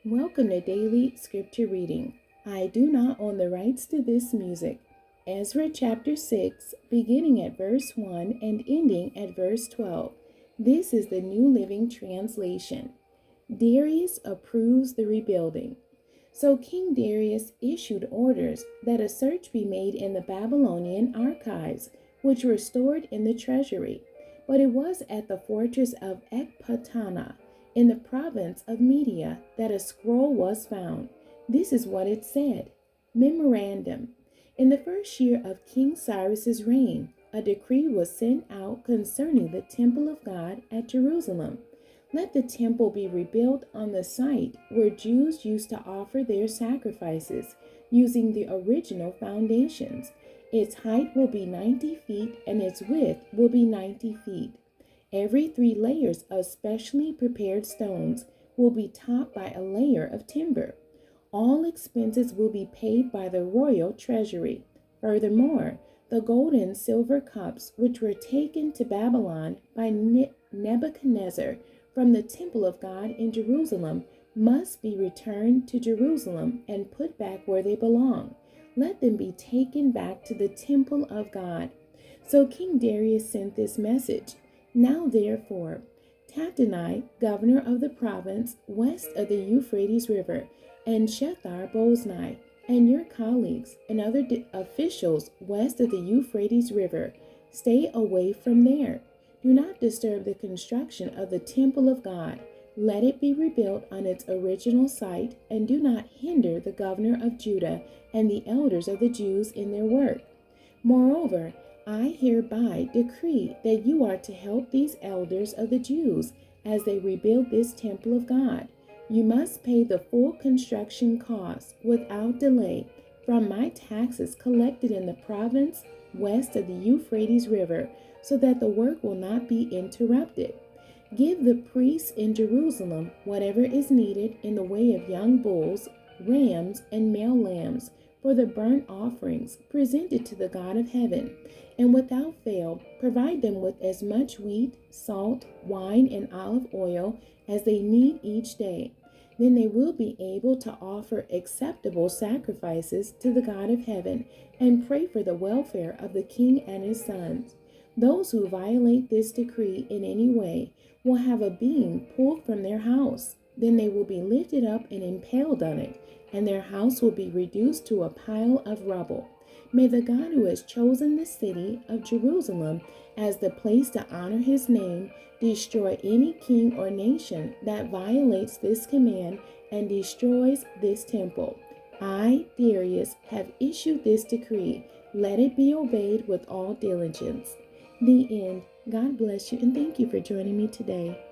Welcome to Daily Scripture Reading. I do not own the rights to this music. Ezra chapter 6, beginning at verse 1 and ending at verse 12. This is the New Living Translation. Darius approves the rebuilding. So King Darius issued orders that a search be made in the Babylonian archives, which were stored in the treasury. But it was at the fortress of Ecbatana, in the province of Media, that a scroll was found. This is what it said. Memorandum. In the first year of King Cyrus's reign, a decree was sent out concerning the temple of God at Jerusalem. Let the temple be rebuilt on the site where Jews used to offer their sacrifices, using the original foundations. Its height will be 90 feet and its width will be 90 feet. Every 3 layers of specially prepared stones will be topped by a layer of timber. All expenses will be paid by the royal treasury. Furthermore, the gold and silver cups which were taken to Babylon by Nebuchadnezzar from the temple of God in Jerusalem must be returned to Jerusalem and put back where they belong. Let them be taken back to the temple of God. So King Darius sent this message. Now therefore, Tattenai, governor of the province west of the Euphrates River, and Shethar-Boznai, and your colleagues and other officials west of the Euphrates River, stay away from there. Do not disturb the construction of the temple of God. Let it be rebuilt on its original site, and do not hinder the governor of Judah and the elders of the Jews in their work. Moreover, I hereby decree that you are to help these elders of the Jews as they rebuild this temple of God. You must pay the full construction costs without delay from my taxes collected in the province west of the Euphrates River, so that the work will not be interrupted. Give the priests in Jerusalem whatever is needed in the way of young bulls, rams, and male lambs for the burnt offerings presented to the God of heaven, and without fail provide them with as much wheat, salt, wine, and olive oil as they need each day. Then they will be able to offer acceptable sacrifices to the God of heaven and pray for the welfare of the king and his sons. Those who violate this decree in any way will have a beam pulled from their house. Then they will be lifted up and impaled on it, and their house will be reduced to a pile of rubble. May the God who has chosen the city of Jerusalem as the place to honor his name destroy any king or nation that violates this command and destroys this temple. I, Darius, have issued this decree. Let it be obeyed with all diligence. The end. God bless you, and thank you for joining me today.